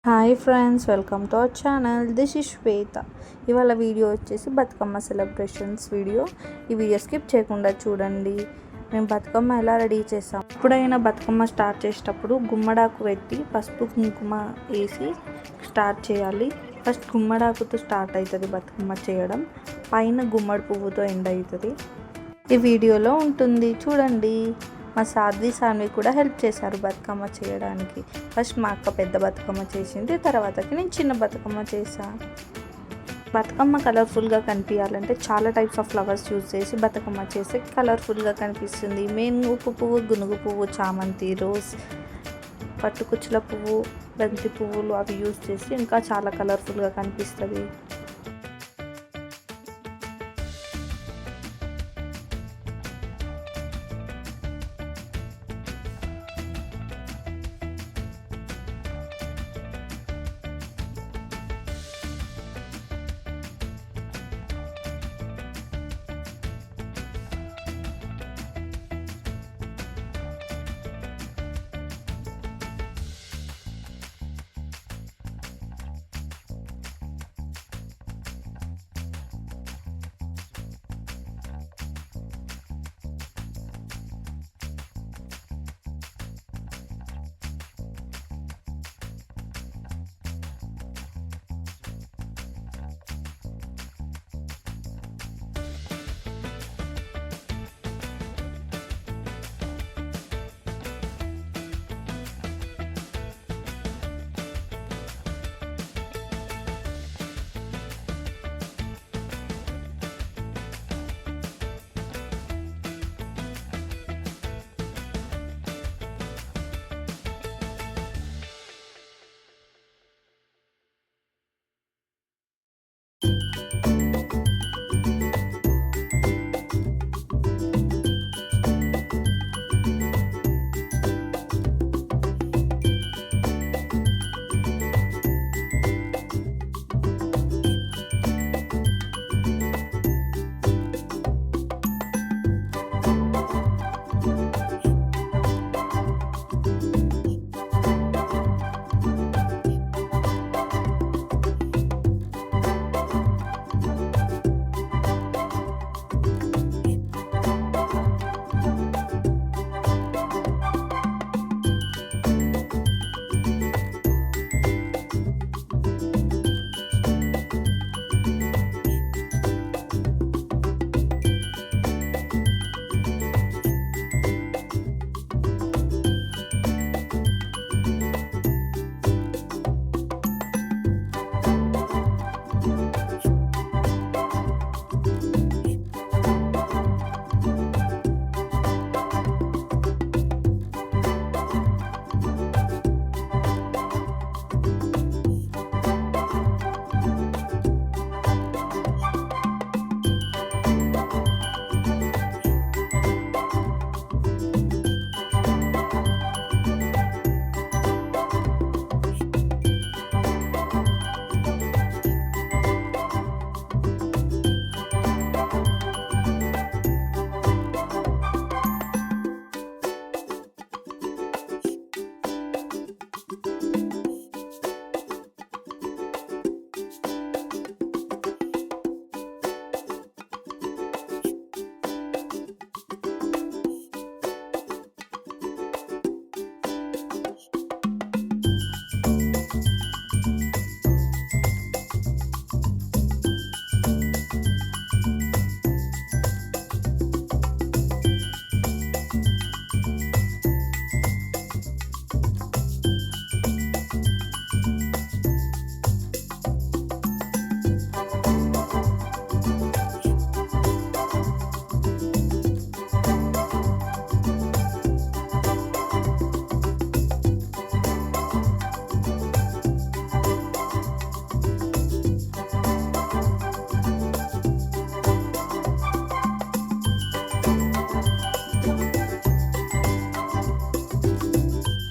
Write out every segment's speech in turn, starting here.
Hi friends, welcome to our channel. This is Shweta. ఇవాళ video వచ్చేసి Bathukamma celebrations video. ఈ video స్కిప్ చేయకుండా చూడండి. మేము బతుకమ్మ ఎలా రెడీ చేసాం. ఎప్పుడైనా బతుకమ్మ స్టార్ట్ చేసేటప్పుడు గుమ్మడాకు పెట్టి పసుపు కుంకుమ వేసి స్టార్ట్ చేయాలి. ఫస్ట్ గుమ్మడాకుతో స్టార్ట్ అవుతుంది బతుకమ్మ చేయడం. పైన గుమ్మడి పువ్వుతో ఎండ్ అవుతుంది. ఈ వీడియోలో ఉంటుంది చూడండి. మా సాన్వి కూడా హెల్ప్ చేశారు బతుకమ్మ చేయడానికి. ఫస్ట్ మా అక్క పెద్ద బతుకమ్మ చేసింది, తర్వాతకి నేను చిన్న బతుకమ్మ చేశాను. బతుకమ్మ కలర్ఫుల్గా కనిపించాలంటే చాలా టైప్స్ ఆఫ్ ఫ్లవర్స్ యూజ్ చేసి బతుకమ్మ చేస్తే కలర్ఫుల్గా కనిపిస్తుంది. మెయిన్ ఉప్పు పువ్వు, గునుగు పువ్వు, చామంతి, రోజ్, పట్టుకుచ్చుల పువ్వు, బంతి పువ్వులు అవి యూజ్ చేసి ఇంకా చాలా కలర్ఫుల్గా కనిపిస్తుంది.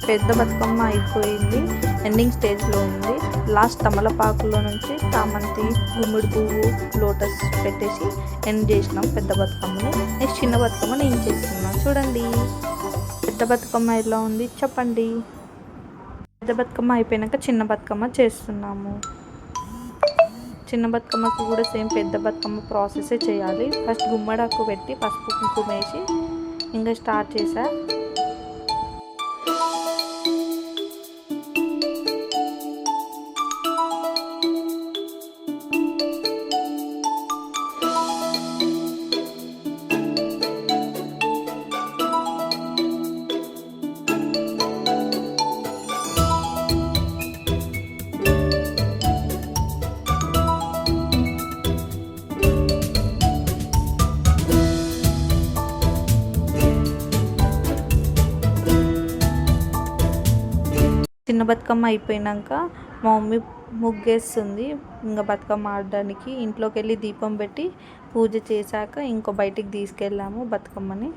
పెద్ద బతుకమ్మ అయిపోయింది, ఎండింగ్ స్టేజ్లో ఉంది. లాస్ట్ తమలపాకులో నుంచి చామంతి, గుమ్మిడి పువ్వు, లోటస్ పెట్టేసి ఎండ్ చేసినాం పెద్ద బతుకమ్మని. నెక్స్ట్ చిన్న బతుకమ్మని ఏం చేస్తున్నాం చూడండి. పెద్ద బతుకమ్మ ఎలా ఉంది చెప్పండి. పెద్ద బతుకమ్మ అయిపోయాక చిన్న బతుకమ్మ చేస్తున్నాము. చిన్న బతుకమ్మకి కూడా సేమ్ పెద్ద బతుకమ్మ ప్రాసెసే చేయాలి. ఫస్ట్ గుమ్మడాకు పెట్టి పసుపు కుంకుమ వేసి ఇంకా స్టార్ట్ చేసా. చిన్న బతుకమ్మ అయిపోయాక మా మమ్మీ ముగ్గేస్తుంది. ఇంకా బతుకమ్మ ఆడడానికి ఇంట్లోకి వెళ్ళి దీపం పెట్టి పూజ చేశాక ఇంకో బయటికి తీసుకెళ్ళాము బతుకమ్మని.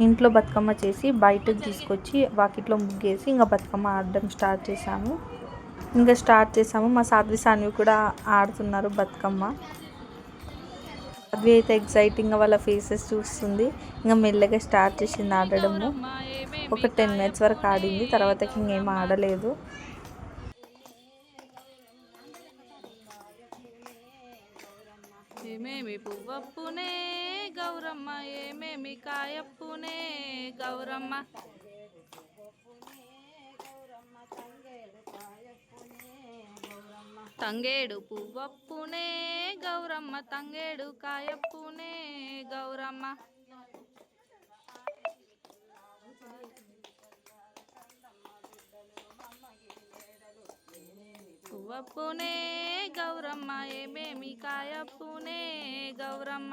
ఇంట్లో బతుకమ్మ చేసి బయటకు తీసుకొచ్చి వాకిట్లో ముగ్గేసి ఇంకా బతుకమ్మ ఆడడం స్టార్ట్ చేసాము. మా సాన్వి కూడా ఆడుతున్నారు బతుకమ్మ. సాధ్వి అయితే ఎగ్జైటింగ్గా వాళ్ళ ఫేసెస్ చూస్తుంది. ఇంకా మెల్లగా స్టార్ట్ చేసింది ఆడడము. ఒక 10 minutes వరకు ఆడింది, తర్వాత ఇంకేం ఆడలేదు. ఏమేమి పువ్వప్పునే గౌరమ్మ, ఏమేమి కాయప్పునే గౌరమ్మ, తంగేడు పువ్వప్పునే గౌరమ్మ, తంగేడు కాయప్పునే గౌరమ్మ, పువ్వప్పునే గౌరమ్మ, ఏమేమి కాయప్పునే గౌరమ్మ,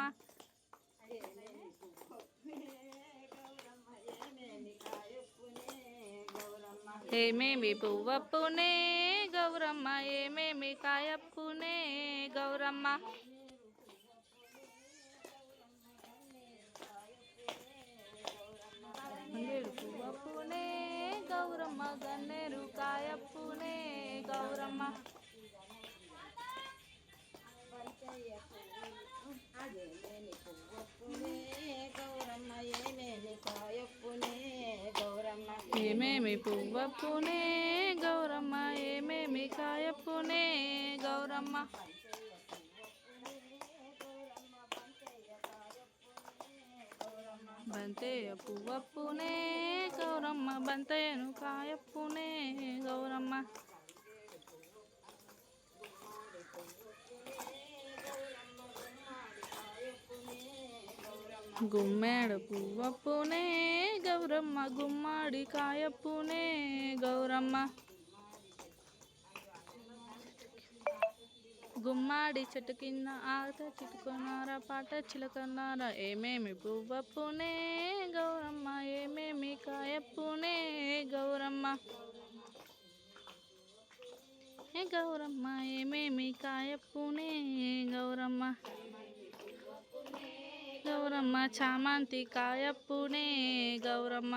ఏమేమి పువ్వప్పునే గౌరమ్మ, ఏమేమి కాయప్పునే గౌరమ్మ, గన్నేరు పువ్వప్పునే గౌరమ్మ, గన్నేరు కాయప్పునే గౌరమ్మ, ఏమేమి పువ్వప్పునే గౌరమ్మ, ఏమేమి కాయప్పునే గౌరమ్మ, బంతేయ పువ్వప్పునే గౌరమ్మ, బంతయ్యను కాయప్పునే గౌరమ్మ, గుమ్మేడు పువ్వప్పునే గౌరమ్మ, గుమ్మాడి కాయప్పునే గౌరమ్మ, గుమ్మాడి చెట్టు కింద ఆట చిట్టుకున్నారా, పాట చిలకన్నారా, ఏమేమి పువ్వప్పునే గౌరమ్మ, ఏమేమి కాయప్పునే గౌరమ్మ, గౌరమ్మ, ఏమేమి కాయప్పునే గౌరమ్మ, గౌరమ్మ, చామంతి కాయప్పునే గౌరమ్మ,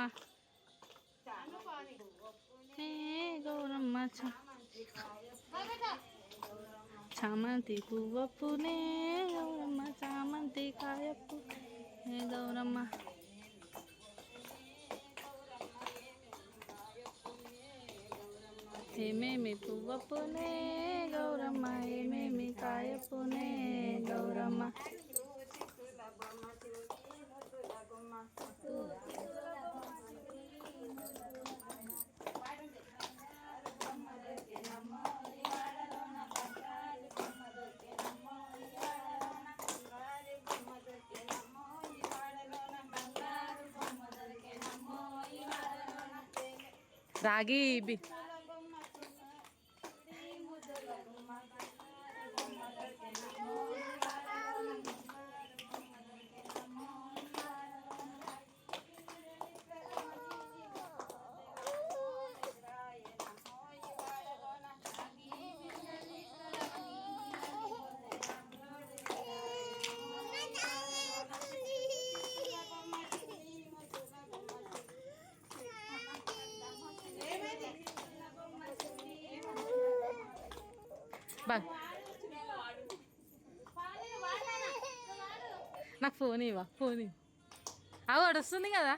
గౌరమ్మ, చామంతి పువ్వప్పునే గౌరమ్మ, చామంతి కాయప్పు గౌరమ్మ, ఏమేమి పువ్వప్పునే గౌరమ్మ, ఏమేమి కాయప్పునే గౌరమ్మ, రాగి బా నాకు ఫోన్ ఇవ్వ, ఫోన్ అవి వస్తుంది కదా.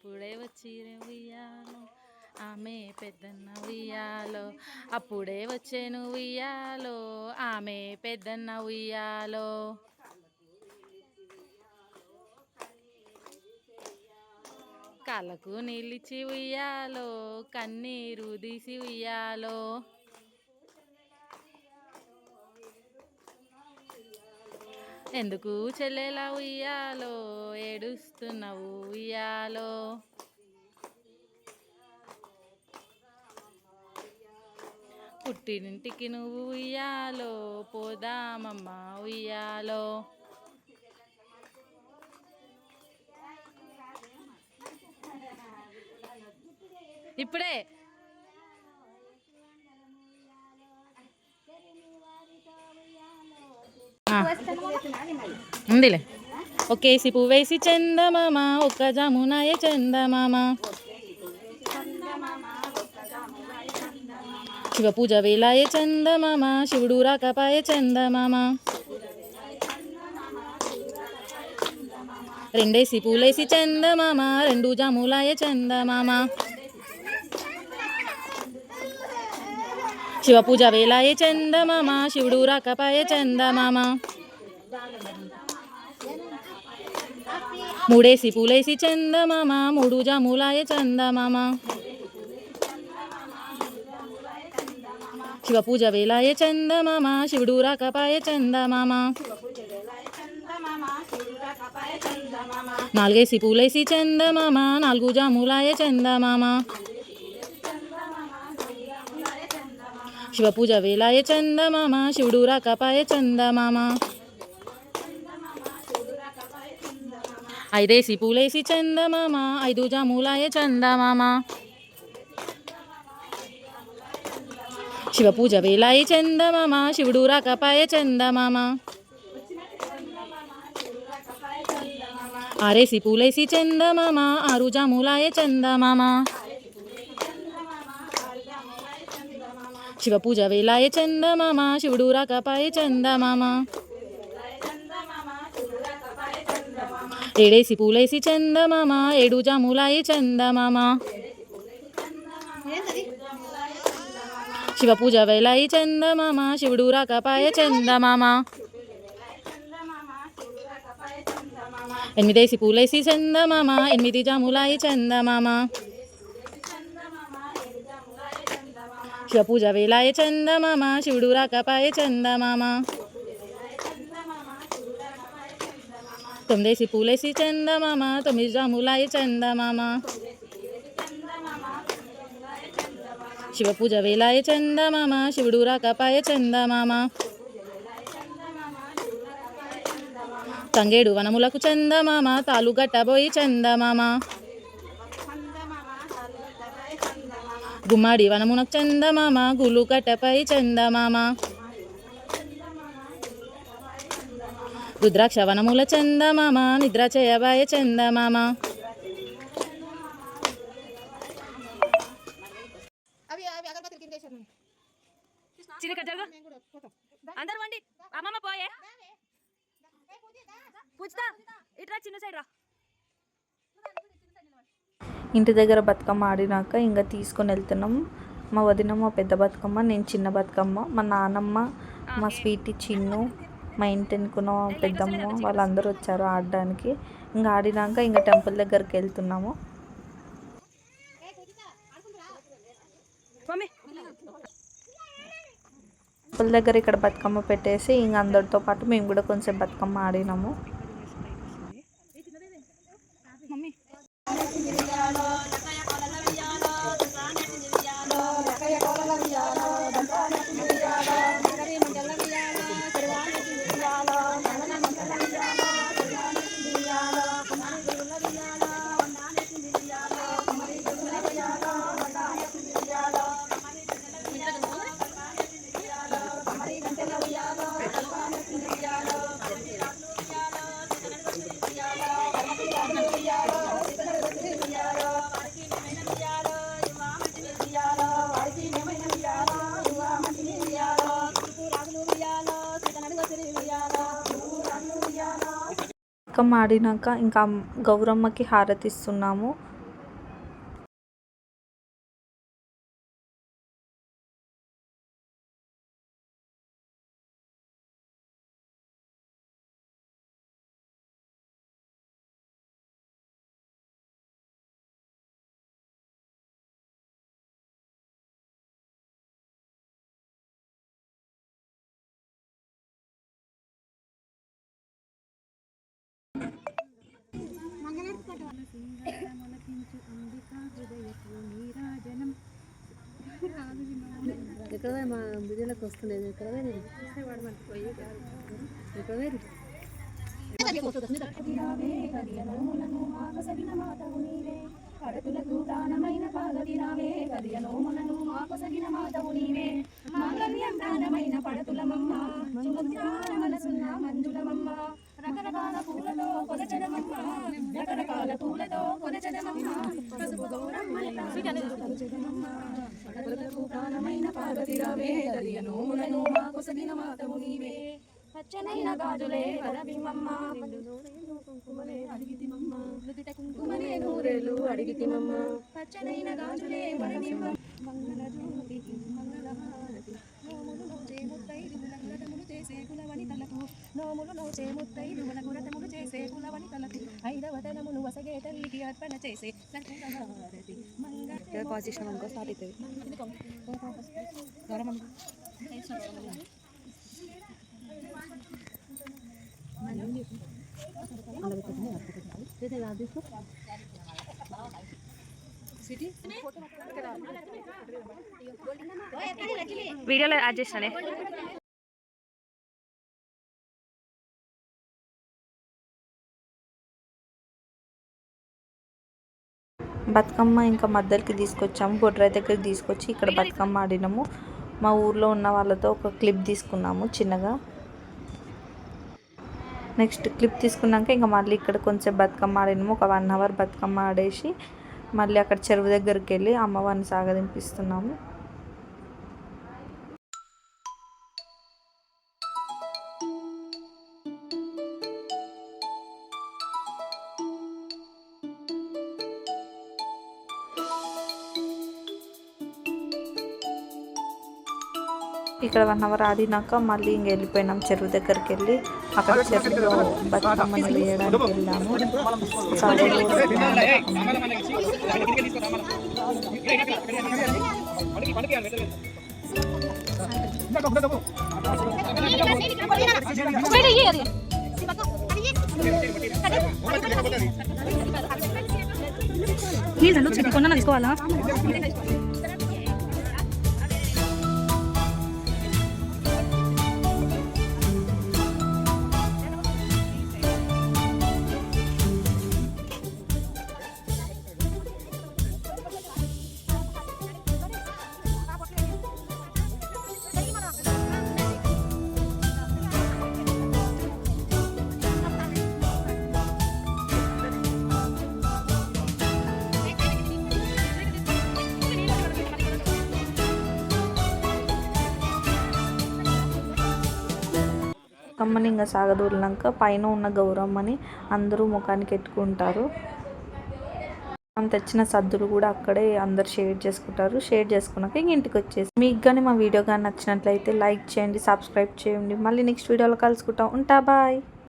పుడే వచ్చి ఉయ్యాలో, ఆమె పెద్దన్న ఉయ్యాలో, అప్పుడే వచ్చేను ఉయ్యాలో, ఆమె పెద్దన్న ఉయ్యాలో, కళ్ళకు నీళ్ళిచ్చి ఉయ్యాలో, కన్నీరు తీసి ఉయ్యాలో, ఎందుకు చెల్లెలా ఉయ్యాలో, ఏడుస్తున్నావు ఉయ్యాలో, పుట్టినింటికి నువ్వు ఉయ్యాలో, పోదామమ్మ ఉయ్యాలో. ఇప్పుడే ఉందిలే. ఒకేసి పువ్వేసి చందమామ, ఒక్క జామునాయ చందమామ. శివ పూజ వేలాయ చందమామ, శివుడు రాకపాయ చందమామ. రెండేసి పూలేసి చందమామ, రెండు జాములాయ చందమామ. శివ పూజ వేలాయ చందమామ, శివుడు రాకపాయ చందమామ. మూడేసి పూలేసి చందమామ, మూడు జాములాయ చందమామ. శివ పూజ వేలాయ చందమామ, శివుడు రాకపాయ చందమామ. నాలుగేసి పూలేసి చందమామ, నాలుగు జాములాయ చందమామ. శివ పూజ వేలాయ చందమామ, శివుడు రాకపాయ చందమామ. ఐదేసి పూలేసి చందమామ, ఐదు జాములాయ చందమామ. శివ పూజ వేలాయ చందమామ, శివుడు రాకపాయ చందమామ. ఆరేసి పూలేసి చందమామ, ఆరు జాములాయ చందమామ. శివ పూజ వేలాయ చందమామ, శివుడు రాకపాయ చందమామ. ఏడేసి పూలేసి చందమామ, ఏడు జాములాయ చందమామ. శివ పూజ వేలాయ చందమామ, శివుడు రాకపాయ చందమామ. ఎనిమిదేసి పూలేసి చందమామ, ఎనిమిది జాములాయ చందమామ. శివ పూజ వేలాయ చందమామ, శివుడు రాకపాయ చందమామ. తొమ్మిదేసి పూలేసి చందమామ, తొమ్మిది జాములాయ చందమామ. శివ పూజ వేలాయ చందమామ, శివుడు రాకపాయ చందమామ. తంగేడు వనములకు చందమామ, తాలు గట్టబోయి చందమామ. గుమ్మడి వనమునకు చందమామ, గుళ్ళు కట్టపై చందమామ. రుద్రాక్ష వనముల చందమామ, నిద్ర చేయబాయ చందమామ. అందరు వండి అమ్మమ్మ పోయే పూజా ఇట్రా చిన్న సైడ్ రా. ఇంటి దగ్గర బతుకమ్మ ఆడినాక ఇంకా తీసుకొని వెళ్తున్నాం. మా వదిన మా పెద్ద బతుకమ్మ, నేను చిన్న బతుకమ్మ, మా నాన్నమ్మ, మా స్వీటీ చిన్ను, మా ఇంటి వెనుకున్న పెద్దమ్మ వాళ్ళందరూ వచ్చారు ఆడడానికి. ఇంకా ఆడినాక ఇంకా టెంపుల్ దగ్గరికి వెళ్తున్నాము. టెంపుల్ దగ్గర ఇక్కడ బతుకమ్మ పెట్టేసి ఇంకా అందరితో పాటు మేము కూడా కొంచెం బతుకమ్మ ఆడినాము. బతుకమ్మ ఆడినాక ఇంకా గౌరమ్మకి హారతి ఇస్తున్నాము. సింగారములకించు అంబికా హృదయపు నీరాజనం ఎక్కడ మా బిడ్డలకు వస్తుండేది ఎక్కడ ఎక్కడ పడతులకు ప్రాణమైన పార్వతి రావే కదియలో మనను మాకొసగిన మాతవు నీవే మాంగళ్యం ప్రాణమైన పడతులమమ్మ మనసున్న మంజులమమ్మ రకరకాల పూలతో కొలచడమమ్మ రకరకాల పూలతో కొలచడమమ్మ పసుపు గౌరమ్మమ్మ పడతులకు ప్రాణమైన పార్వతి రావే కదియలో మనను మాకొసగిన మాతవు నీవే పచ్చనైన గాజులే వరబిమ్మమ్మ కుంకుమలే అడిగితిమమ్మ కుంకుమలే నూరేళ్ళు అడిగితిమమ్మ పచ్చనైన గాజులే వరబిమ్మ మంగళ జ్యోతి మంగళహారతి నోములు నోచే ముత్తైదువుల గురతములు చేసే కులవనితలకు నోములు నోచే ముత్తైదువుల గురతములు చేసే కులవనితలకు ఐదవ తనమును వసగే తల్లికి అర్పణ చేసే హారతి మంగళ పాజిషన్ అనుకో స్టార్ట్ అవుతుంది వీడియోలో యాడ్ చేస్తానే. బతుకమ్మ ఇంకా మద్దరికి తీసుకొచ్చాము, బొడ్రాయి దగ్గరికి తీసుకొచ్చి ఇక్కడ బతుకమ్మ ఆడినాము. మా ఊర్లో ఉన్న వాళ్ళతో ఒక క్లిప్ తీసుకున్నాము చిన్నగా. నెక్స్ట్ క్లిప్ తీసుకున్నాక ఇంకా మళ్ళీ ఇక్కడ కొంచెం బతుకమ్మ ఆడినాము. ఒక 1 అవర్ బతుకమ్మ ఆడేసి మళ్ళీ అక్కడ చెరువు దగ్గరికి వెళ్ళి అమ్మవారిని సాగదింపిస్తున్నాము. ఇక్కడ 1 అవర్ ఆడినాక మళ్ళీ ఇంక వెళ్ళిపోయినాం చెరువు దగ్గరికి వెళ్ళి అక్కడ చెరువులో బతుకమ్మని వేయడానికి వెళ్ళాము. తీసుకోవాలా బతుకమ్మని ఇంకా సాగదూలినాక పైన ఉన్న గౌరమ్మని అందరూ ముఖానికి ఎత్తుకుంటారు. మనం తెచ్చిన సద్దులు కూడా అక్కడే అందరు షేర్ చేసుకుంటారు. షేర్ చేసుకున్నాక ఇంక ఇంటికి వచ్చేసి మీకు కానీ మా వీడియో కానీ నచ్చినట్లయితే లైక్ చేయండి, సబ్స్క్రైబ్ చేయండి. మళ్ళీ నెక్స్ట్ వీడియోలో కలుసుకుంటాం. ఉంటా, బాయ్.